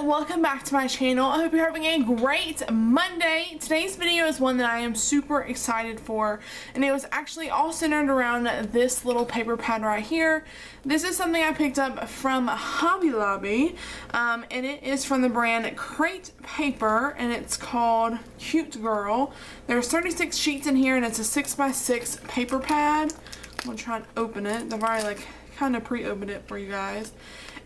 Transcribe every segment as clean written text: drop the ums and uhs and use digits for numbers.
welcome back to my channel. I hope you're having a great Monday. Today's video is one that I am super excited for, and it was actually all centered around this little paper pad right here. This is something I picked up from Hobby Lobby, and it is from the brand Crate Paper, and it's called Cute Girl. There's 36 sheets in here, and it's a 6x6 paper pad. I'm gonna try and open it. I've already kind of pre-opened it for you guys.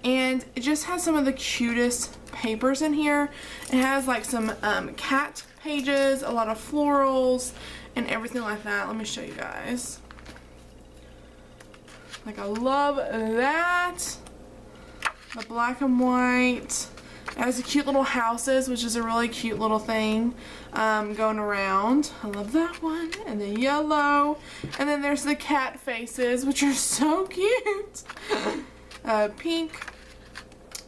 And it just has some of the cutest papers in here. It has like some cat pages, a lot of florals, and everything like that. Let me show you guys. Like, I love that. The black and white. It has the cute little houses, which is a really cute little thing going around. I love that one. And the yellow. And then there's the cat faces, which are so cute. Pink,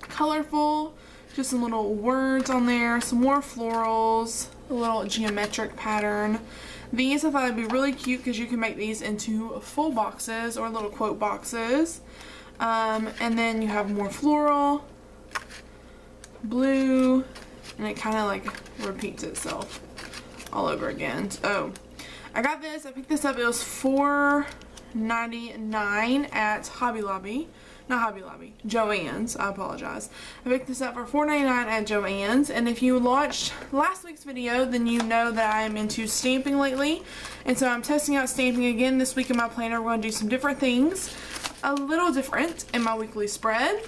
colorful, just some little words on there, some more florals, a little geometric pattern. These I thought would be really cute because you can make these into full boxes or little quote boxes. And then you have more floral, blue, and it kind of like repeats itself all over again. Oh, I got this. I picked this up. It was $4.99 at Hobby Lobby. Not Hobby Lobby, Joann's. I apologize. I picked this up for $4.99 at Joann's, and if you watched last week's video, then you know that I am into stamping lately, and so I'm testing out stamping again this week in my planner. We're going to do some different things, a little different in my weekly spread.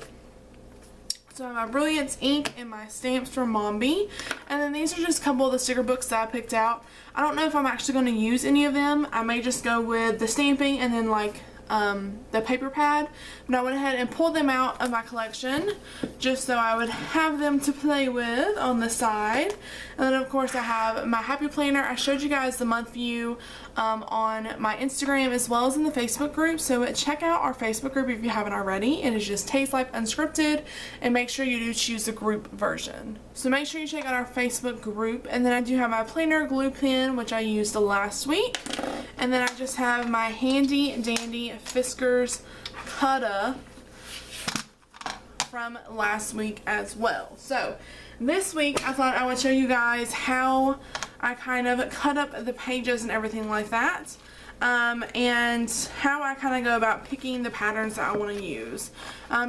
So I have my Brilliance ink and my stamps from MAMBI, and then these are just a couple of the sticker books that I picked out. I don't know if I'm actually going to use any of them. I may just go with the stamping and then like the paper pad, but I went ahead and pulled them out of my collection just so I would have them to play with on the side. And then of course I have my happy planner. I showed you guys the month view on my Instagram as well as in the Facebook group, so check out our Facebook group if you haven't already. It is just Taste Life Unscripted, and make sure you do choose the group version. So make sure you check out our Facebook group. And then I do have my planner glue pen, which I used last week. And then I just have my handy dandy Fiskars Cutta from last week as well. So this week I thought I would show you guys how I kind of cut up the pages and everything like that. And how I kind of go about picking the patterns that I want to use.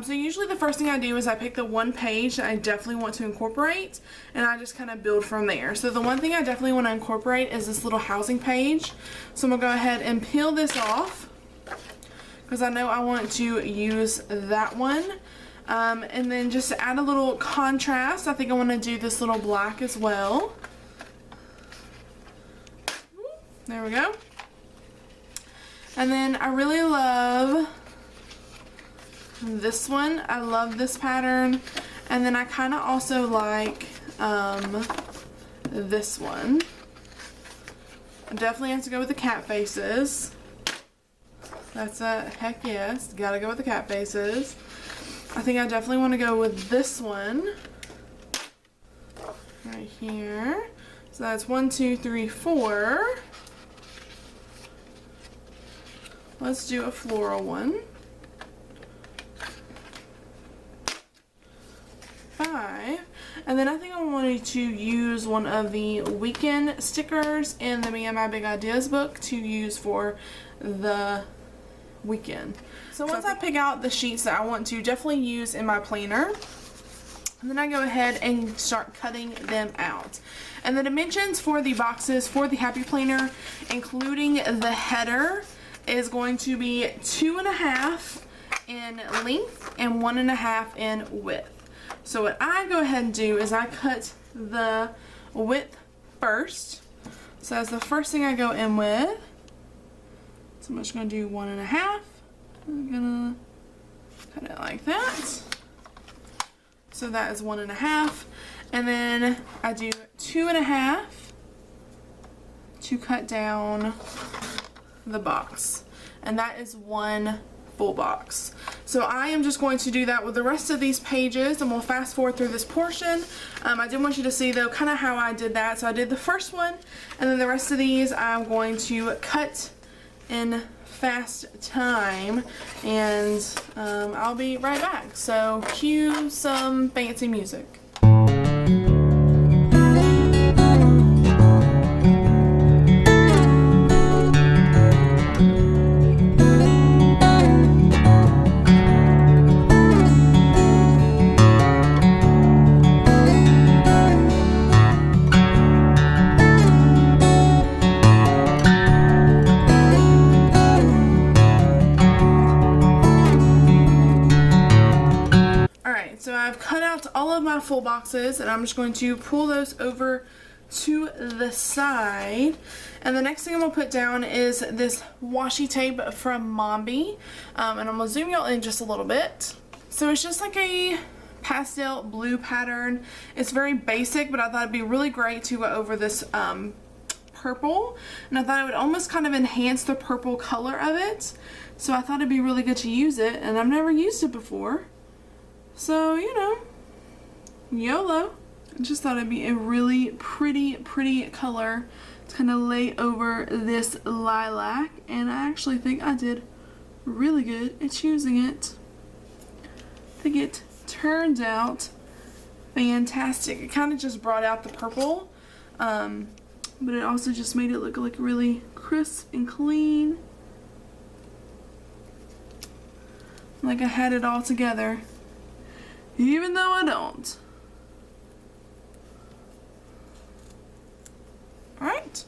So usually the first thing I do is I pick the one page that I definitely want to incorporate, and I just kind of build from there. So the one thing I definitely want to incorporate is this little housing page. So I'm going to go ahead and peel this off because I know I want to use that one. And then just to add a little contrast, I think I want to do this little black as well. There we go. And then I really love this one. I love this pattern. And then I kind of also like this one. I definitely have to go with the cat faces. That's a heck yes. Gotta go with the cat faces. I think I definitely want to go with this one. Right here. So that's 1, 2, 3, 4. Let's do a floral one. 5. And then I think I wanted to use one of the weekend stickers in the Me and My Big Ideas book to use for the weekend. So once I pick out the sheets that I want to definitely use in my planner, and then I go ahead and start cutting them out. And the dimensions for the boxes for the Happy Planner, including the header, is going to be 2.5 in length and 1.5 in width. So what I go ahead and do is I cut the width first. So that's the first thing I go in with. So I'm just going to do 1.5. I'm going to cut it like that. So that is 1.5. And then I do 2.5 to cut down the box, and that is one full box. So I am just going to do that with the rest of these pages, and we'll fast forward through this portion. I did want you to see though kind of how I did that. So I did the first one, and then the rest of these I'm going to cut in fast time, and I'll be right back. So cue some fancy music. I've cut out all of my full boxes, and I'm just going to pull those over to the side. And the next thing I'm going to put down is this washi tape from MAMBI, and I'm going to zoom y'all in just a little bit. So it's just like a pastel blue pattern. It's very basic, but I thought it'd be really great to go over this purple, and I thought it would almost kind of enhance the purple color of it. So I thought it'd be really good to use it, and I've never used it before. So, you know, YOLO. I just thought it'd be a really pretty color to kind of lay over this lilac, and I actually think I did really good at choosing it. I think it turned out fantastic. It kind of just brought out the purple, but it also just made it look like really crisp and clean. Like I had it all together, even though I don't. Alright,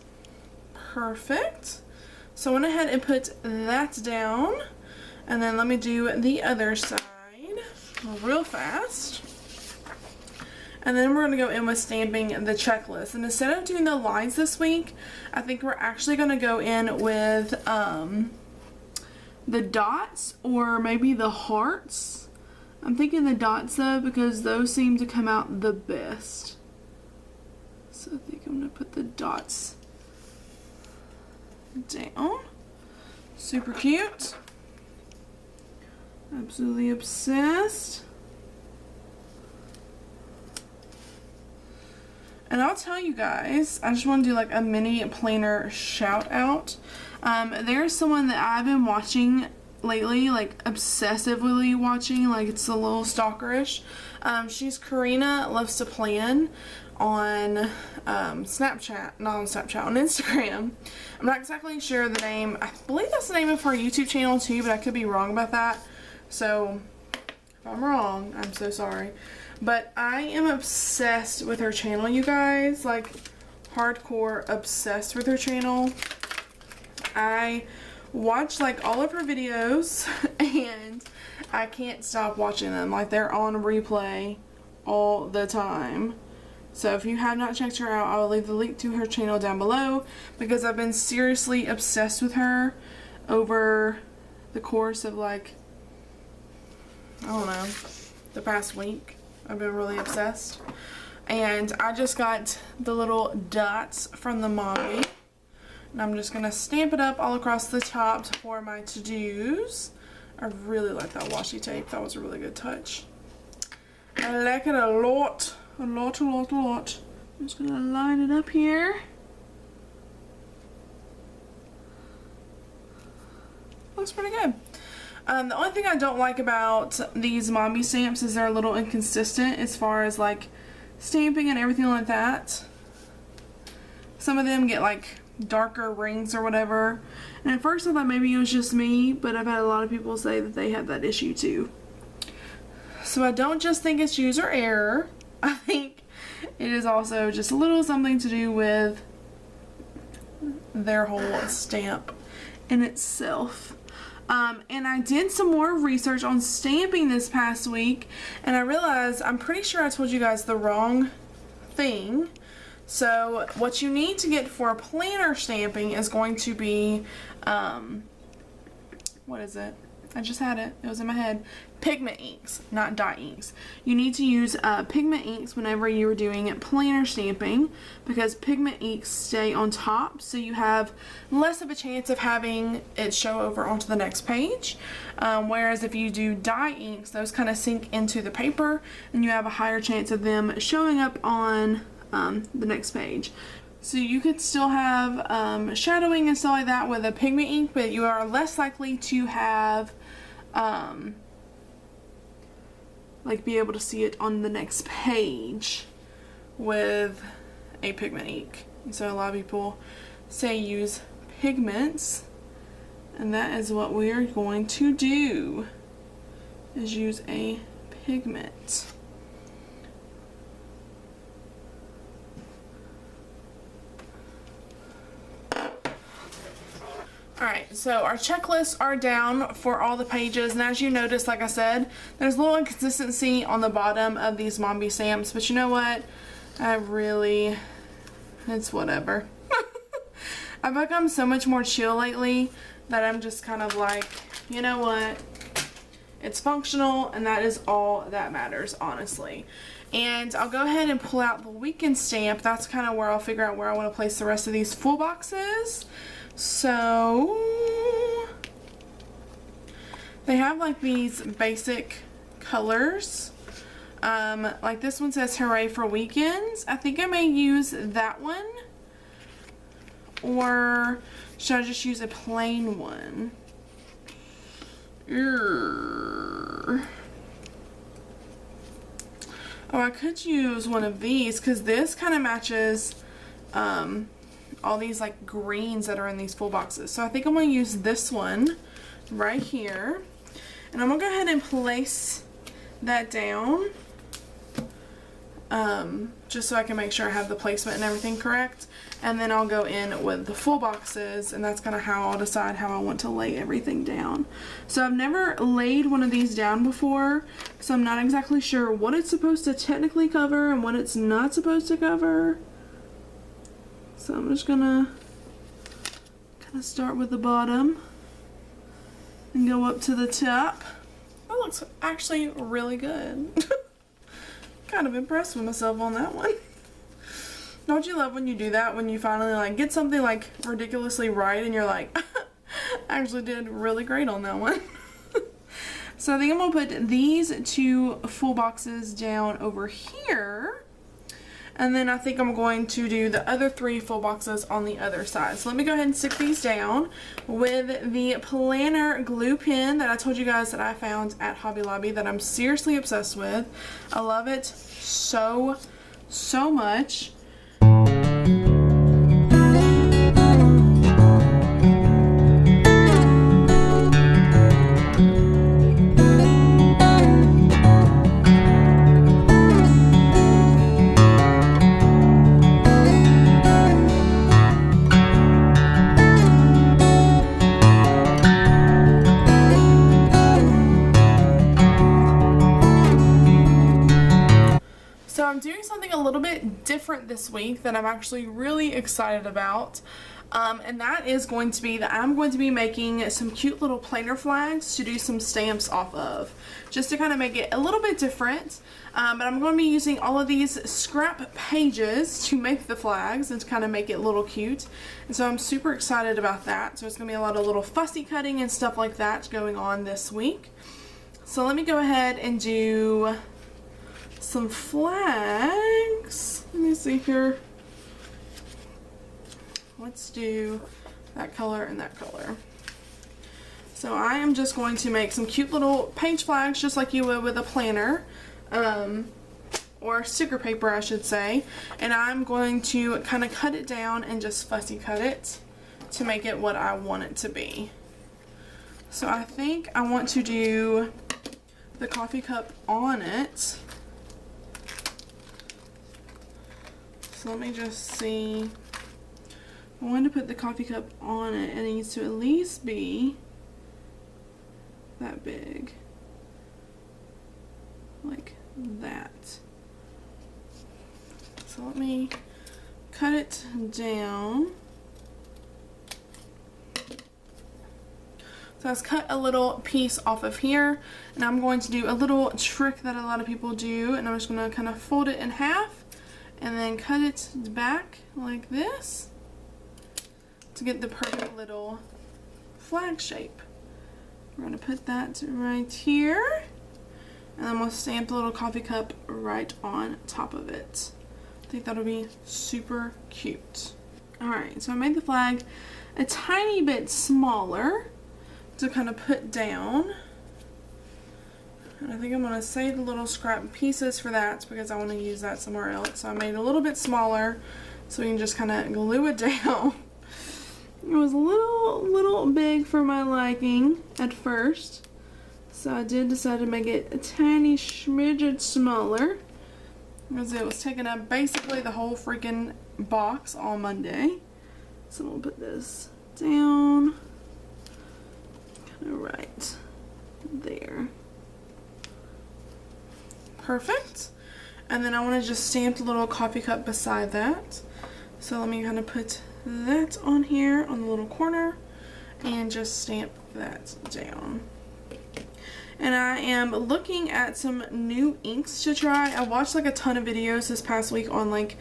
perfect. So I went ahead and put that down, and then let me do the other side real fast. And then we're going to go in with stamping the checklist. And instead of doing the lines this week, I think we're actually going to go in with the dots, or maybe the hearts. I'm thinking the dots though, because those seem to come out the best. So I think I'm going to put the dots down. Super cute. Absolutely obsessed. And I'll tell you guys, I just want to do like a mini planner shout out. There's someone that I've been watching lately, like obsessively watching, like it's a little stalkerish. She's Karina Loves to Plan on Snapchat, not on Snapchat, on Instagram. I'm not exactly sure the name. I believe that's the name of her YouTube channel too, but I could be wrong about that. So if I'm wrong, I'm so sorry. But I am obsessed with her channel, you guys. Like, hardcore obsessed with her channel. I watch like all of her videos and I can't stop watching them. Like, they're on replay all the time. So if you have not checked her out, I will leave the link to her channel down below, because I've been seriously obsessed with her over the course of like, I don't know, the past week. I've been really obsessed. And I just got the little dots from the MAMBI, and I'm just gonna stamp it up all across the top for my to-dos. I really like that washi tape. That was a really good touch. I like it a lot. A lot. I'm just gonna line it up here. Looks pretty good. The only thing I don't like about these MAMBI stamps is they're a little inconsistent as far as like stamping and everything like that. Some of them get like darker rings or whatever, and at first I thought maybe it was just me, but I've had a lot of people say that they have that issue too. So I don't just think it's user error. I think it is also just a little something to do with their whole stamp in itself. And I did some more research on stamping this past week, and I realized I'm pretty sure I told you guys the wrong thing. So what you need to get for planner stamping is going to be, what is it? I just had it. It was in my head. Pigment inks, not dye inks. You need to use pigment inks whenever you're doing planner stamping, because pigment inks stay on top, so you have less of a chance of having it show over onto the next page. Whereas if you do dye inks, those kind of sink into the paper, and you have a higher chance of them showing up on the next page. So you could still have shadowing and stuff like that with a pigment ink, but you are less likely to have like be able to see it on the next page with a pigment ink. And so a lot of people say use pigments, and that is what we are going to do, is use a pigment. Alright, so our checklists are down for all the pages, and as you notice, like I said, there's a little inconsistency on the bottom of these MAMBI stamps, but you know what? It's whatever. I've become so much more chill lately that I'm just kind of like, you know what? It's functional, and that is all that matters, honestly. And I'll go ahead and pull out the weekend stamp. That's kind of where I'll figure out where I want to place the rest of these full boxes. So they have like these basic colors. Like this one says hooray for weekends. I think I may use that one, or should I just use a plain one? Oh, I could use one of these because this kind of matches all these like greens that are in these full boxes. So I think I'm going to use this one right here. And I'm going to go ahead and place that down just so I can make sure I have the placement and everything correct. And then I'll go in with the full boxes, and that's kind of how I'll decide how I want to lay everything down. So I've never laid one of these down before, so I'm not exactly sure what it's supposed to technically cover and what it's not supposed to cover. So I'm just gonna kind of start with the bottom and go up to the top. That looks actually really good. Kind of impressed with myself on that one. Don't you love when you do that, when you finally like get something like ridiculously right and you're like, I actually did really great on that one. So I think I'm gonna put these two full boxes down over here, and then I think I'm going to do the other three full boxes on the other side. So let me go ahead and stick these down with the planner glue pen that I told you guys that I found at Hobby Lobby that I'm seriously obsessed with. I love it so much. So I'm doing something a little bit different this week that I'm actually really excited about. And that is going to be that I'm going to be making some cute little planner flags to do some stamps off of, just to kind of make it a little bit different. But I'm going to be using all of these scrap pages to make the flags and to kind of make it a little cute. And so I'm super excited about that. So it's going to be a lot of little fussy cutting and stuff like that going on this week. So let me go ahead and do some flags. Let me see here. Let's do that color and that color. So I am just going to make some cute little page flags just like you would with a planner, or sticker paper I should say, and I'm going to kind of cut it down and just fussy cut it to make it what I want it to be. So I think I want to do the coffee cup on it. So let me just see. I want to put the coffee cup on it, and it needs to at least be that big. Like that. So let me cut it down. So let's cut a little piece off of here, and I'm going to do a little trick that a lot of people do, and I'm just going to kind of fold it in half and then cut it back like this to get the perfect little flag shape. We're going to put that right here, and then we'll stamp the little coffee cup right on top of it. I think that'll be super cute. Alright, so I made the flag a tiny bit smaller to kind of put down. And I think I'm going to save the little scrap pieces for that because I want to use that somewhere else. So I made it a little bit smaller so we can just kind of glue it down. It was a little big for my liking at first, so I did decide to make it a tiny smidget smaller because it was taking up basically the whole freaking box all Monday. So we'll put this down right there. Perfect. And then I want to just stamp the little coffee cup beside that. So let me kind of put that on here on the little corner and just stamp that down. And I am looking at some new inks to try. I watched like a ton of videos this past week on like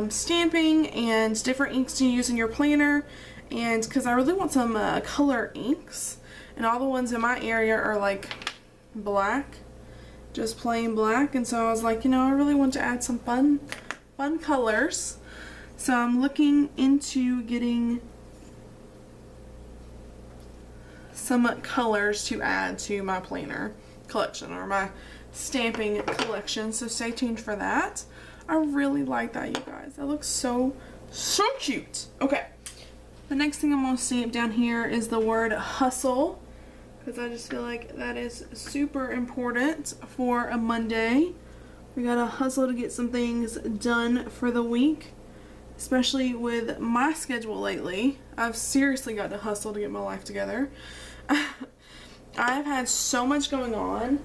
stamping and different inks to use in your planner, and because I really want some color inks, and all the ones in my area are like black, just plain black, and so I was like, you know, I really want to add some fun colors. So I'm looking into getting some colors to add to my planner collection or my stamping collection, so stay tuned for that. I really like that, you guys. That looks so cute. Okay, the next thing I'm going to stamp down here is the word hustle, because I just feel like that is super important for a Monday. We gotta hustle to get some things done for the week, especially with my schedule lately. I've seriously got to hustle to get my life together. I've had so much going on.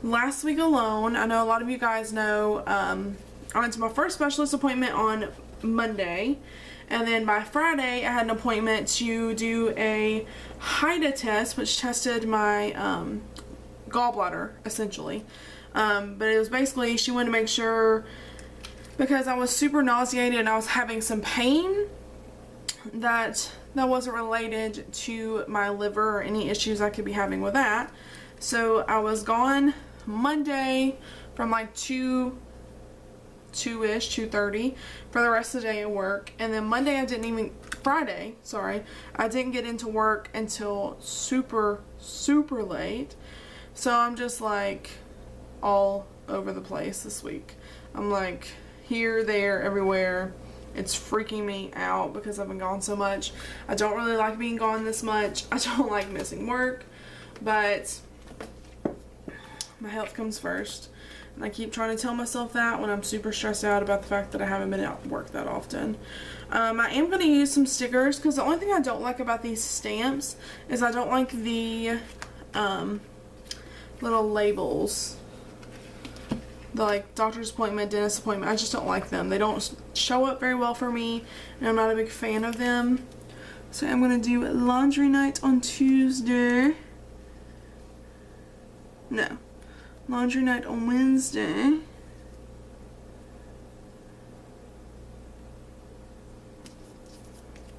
Last week alone, I know a lot of you guys know, I went to my first specialist appointment on Monday, and then by Friday I had an appointment to do a HIDA test, which tested my gallbladder essentially. But it was basically, she wanted to make sure, because I was super nauseated and I was having some pain, that wasn't related to my liver or any issues I could be having with that. So I was gone Monday from like 2-ish, 2:30 for the rest of the day at work. And then Friday, I didn't get into work until super late. So I'm just like all over the place this week. I'm like here, there, everywhere. It's freaking me out because I've been gone so much. I don't really like being gone this much. I don't like missing work, but my health comes first. And I keep trying to tell myself that when I'm super stressed out about the fact that I haven't been out to work that often. I am going to use some stickers, because the only thing I don't like about these stamps is I don't like the little labels. The like doctor's appointment, dentist appointment, I just don't like them. They don't show up very well for me, and I'm not a big fan of them. So I'm going to do laundry night on Tuesday. No. Laundry night on Wednesday.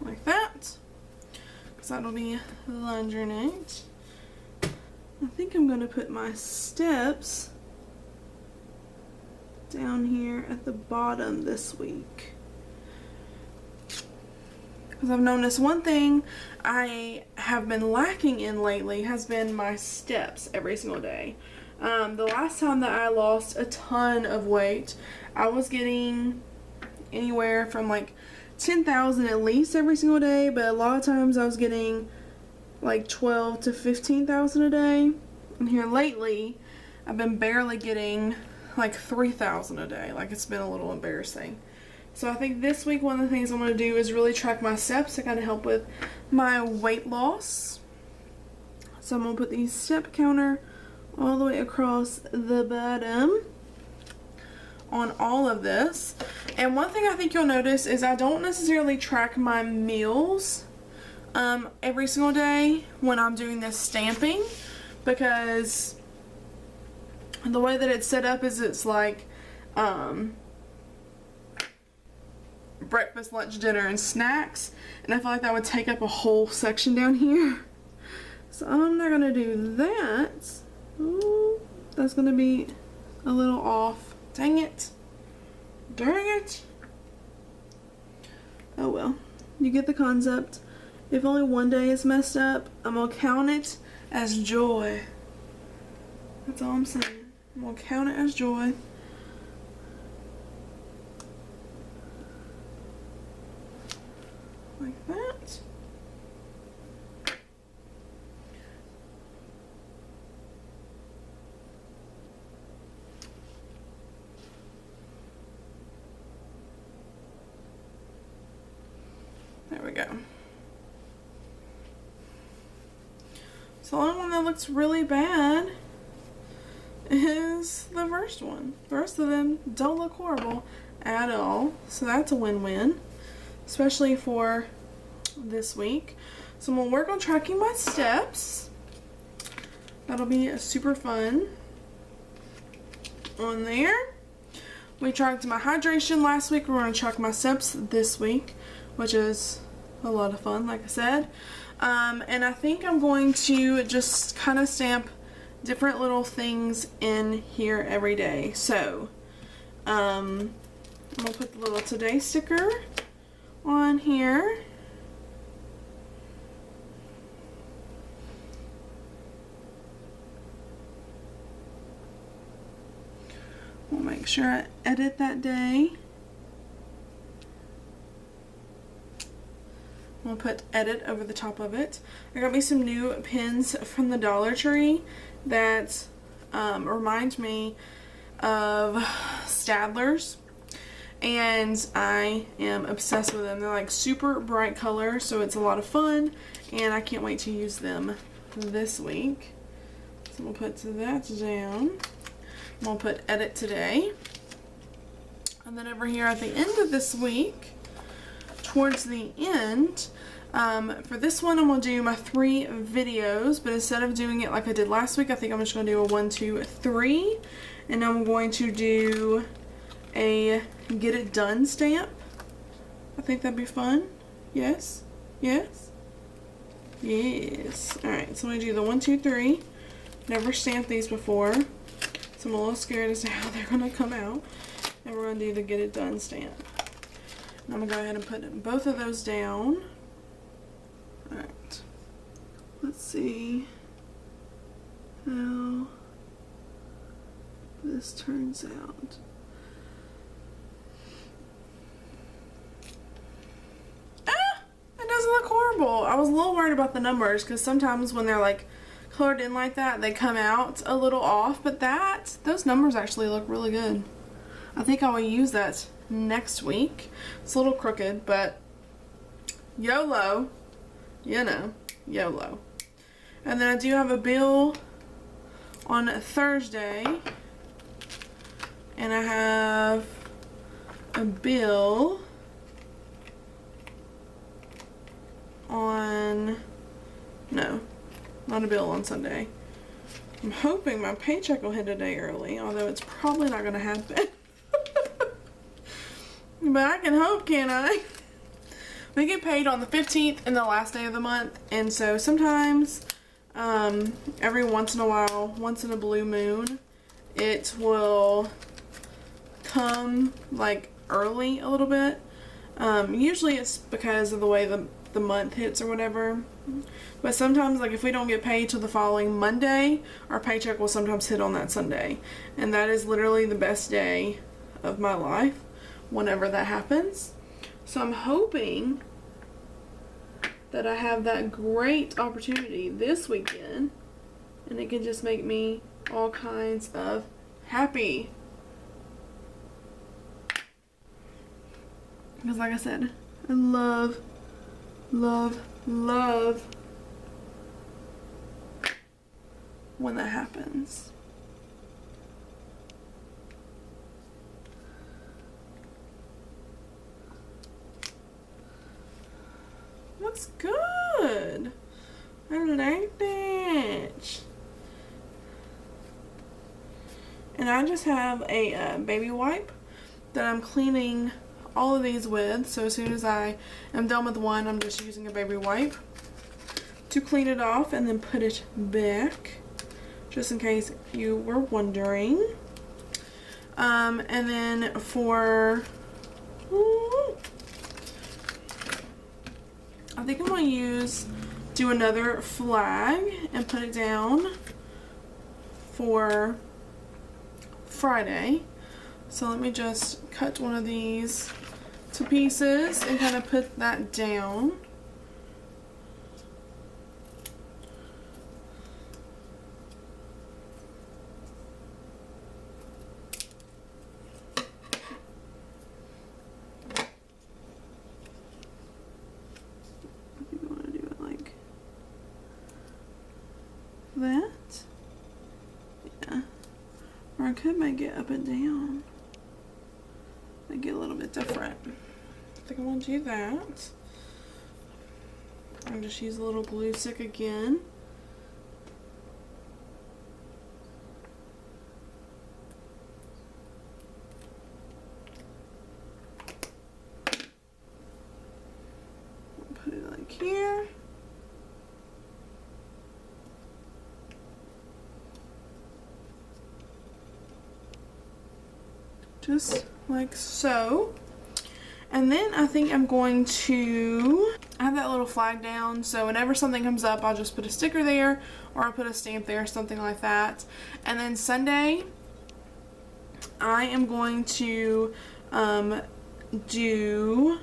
Like that. Because that'll be laundry night. I think I'm going to put my steps down here at the bottom this week, because I've noticed one thing I have been lacking in lately has been my steps every single day. The last time that I lost a ton of weight, I was getting anywhere from like 10,000 at least every single day, but a lot of times I was getting like 12 to 15,000 a day. And here lately I've been barely getting like 3,000 a day. Like, it's been a little embarrassing. So I think this week one of the things I'm going to do is really track my steps to kind of help with my weight loss. So I'm going to put the step counter all the way across the bottom on all of this. And one thing I think you'll notice is I don't necessarily track my meals every single day when I'm doing this stamping, because the way that it's set up is it's like breakfast, lunch, dinner, and snacks, and I feel like that would take up a whole section down here. So I'm not gonna do that. Ooh, that's gonna be a little off. Dang it. Dang it. Oh well. You get the concept. If only one day is messed up, I'm gonna count it as joy. That's all I'm saying. I'm gonna count it as joy. Like that. There we go. So the only one that looks really bad is the first one. The rest of them don't look horrible at all. So that's a win-win, especially for this week. So I'm gonna work on tracking my steps. That'll be super fun on there. We tracked my hydration last week. We're gonna track my steps this week, which is a lot of fun, like I said. And I think I'm going to just kind of stamp different little things in here every day. So I'm gonna put the little today sticker on here. We'll make sure I edit that day. I'm gonna put edit over the top of it. I got me some new pins from the Dollar Tree that remind me of Stadler's, and I am obsessed with them. They're like super bright color, so it's a lot of fun, and I can't wait to use them this week. So we'll put that down. I'm gonna put edit today, and then over here at the end of this week, towards the end, for this one I'm gonna do my 3 videos, but instead of doing it like I did last week, I think I'm just gonna do a 1, 2, 3, and I'm going to do a get it done stamp. I think that'd be fun. Yes, yes, yes. All right, so I'm gonna do the 1, 2, 3. Never stamped these before, so I'm a little scared as to how they're gonna come out. And we're gonna do the get it done stamp. And I'm gonna go ahead and put both of those down. All right. Let's see how this turns out. It doesn't look horrible. I was a little worried about the numbers because sometimes when they're like colored in like that, they come out a little off, but those numbers actually look really good. I think I will use that next week. It's a little crooked, but YOLO, you know, YOLO. And then I do have a bill on Thursday, and I have a bill on, no, not a bill on Sunday. I'm hoping my paycheck will hit a day early, although it's probably not going to happen. But I can hope, can't I? We get paid on the 15th and the last day of the month, and so sometimes, every once in a while, once in a blue moon, it will come like early a little bit. Usually it's because of the way the month hits or whatever. But sometimes, like if we don't get paid till the following Monday, our paycheck will sometimes hit on that Sunday. And that is literally the best day of my life whenever that happens. So I'm hoping that I have that great opportunity this weekend, and it can just make me all kinds of happy. Because like I said, I love, love, love when that happens. Looks good. I like that. And I just have a baby wipe that I'm cleaning all of these with. So as soon as I am done with one, I'm just using a baby wipe to clean it off and then put it back, just in case you were wondering. And then for, I think I'm going to do another flag and put it down for Friday. So let me just cut one of these to pieces and kind of put that down. I could make it up and down. Make it a little bit different. I think I want to do that. I'm just use a little glue stick again. Put it like here. Just like so. And then I think I'm going to, I have that little flag down, so whenever something comes up, I'll just put a sticker there, or I'll put a stamp there, something like that. And then Sunday, I am going to do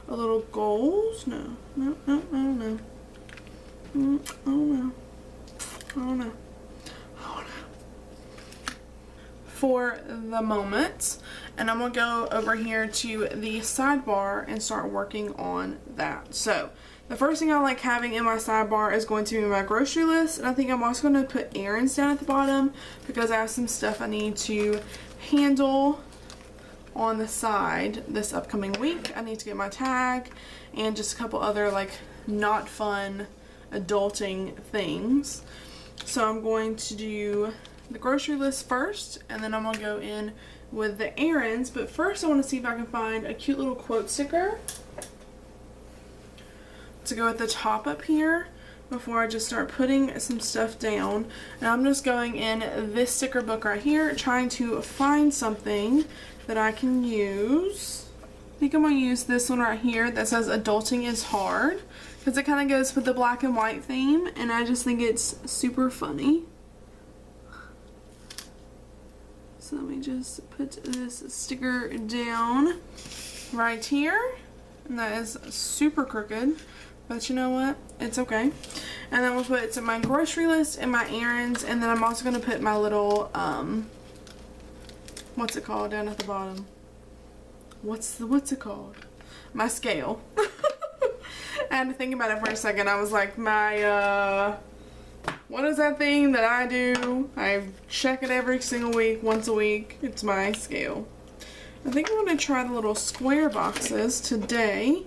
a little goals. No, I don't know. I don't know. For the moment, and I'm gonna go over here to the sidebar and start working on that. So the first thing I like having in my sidebar is going to be my grocery list, and I think I'm also going to put errands down at the bottom because I have some stuff I need to handle on the side this upcoming week. I need to get my tag and just a couple other like not fun adulting things. So I'm going to do the grocery list first, and then I'm gonna go in with the errands. But first I want to see if I can find a cute little quote sticker to go at the top up here before I just start putting some stuff down. And I'm just going in this sticker book right here, trying to find something that I can use. I think I'm gonna use this one right here that says adulting is hard, because it kind of goes with the black and white theme, and I just think it's super funny. So let me just put this sticker down right here. And that is super crooked, but you know what? It's okay. And then we'll put my grocery list and my errands, and then I'm also going to put my little, what's it called down at the bottom? What's it called? My scale. I had to think about it for a second. I was like, my, what is that thing that I do? I check it every single week, once a week. It's my scale. I think I'm going to try the little square boxes today.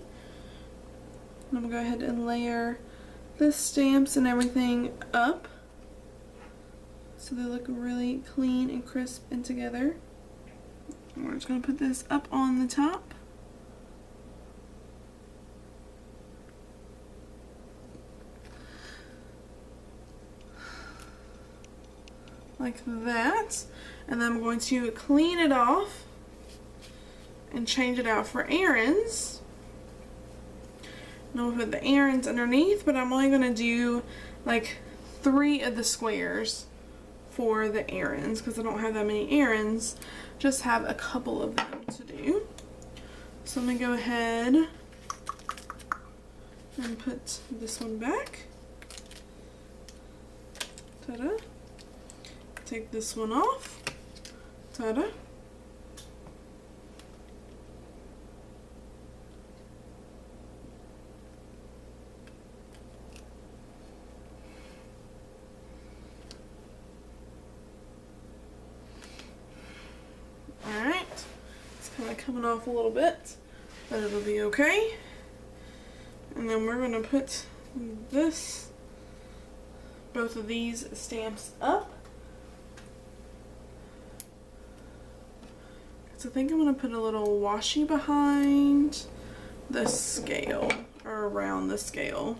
I'm going to go ahead and layer the stamps and everything up so they look really clean and crisp and together. And we're just going to put this up on the top. Like that. And then I'm going to clean it off and change it out for errands. And I'll put the errands underneath, but I'm only going to do like 3 of the squares for the errands because I don't have that many errands, just have a couple of them to do. So I'm going to go ahead and put this one back. Ta-da. Take this one off. Ta-da. Alright. It's kind of coming off a little bit, but it'll be okay. And then we're going to put both of these stamps up. So I think I'm going to put a little washi behind the scale, or around the scale.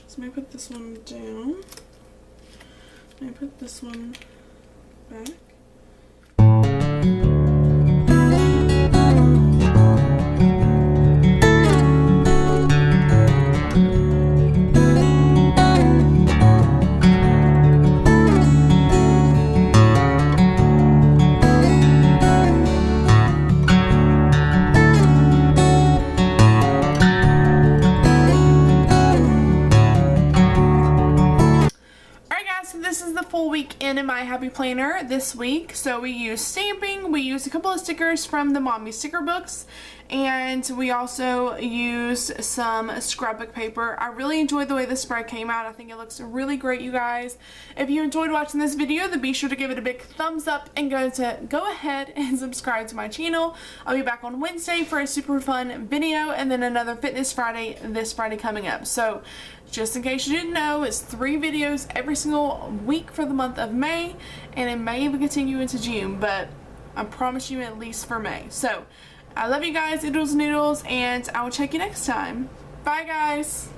So let me put this one down. Let me put this one back. In my happy planner this week. So we used stamping, we used a couple of stickers from the MAMBI sticker books, and we also used some scrapbook paper. I really enjoyed the way this spread came out. I think it looks really great, you guys. If you enjoyed watching this video, then be sure to give it a big thumbs up and go ahead and subscribe to my channel. I'll be back on Wednesday for a super fun video, and then another Fitness Friday this Friday coming up. So just in case you didn't know, it's 3 videos every single week for the month of May, and it may even continue into June, but I promise you at least for May. So I love you guys, oodles noodles, and I will check you next time. Bye guys.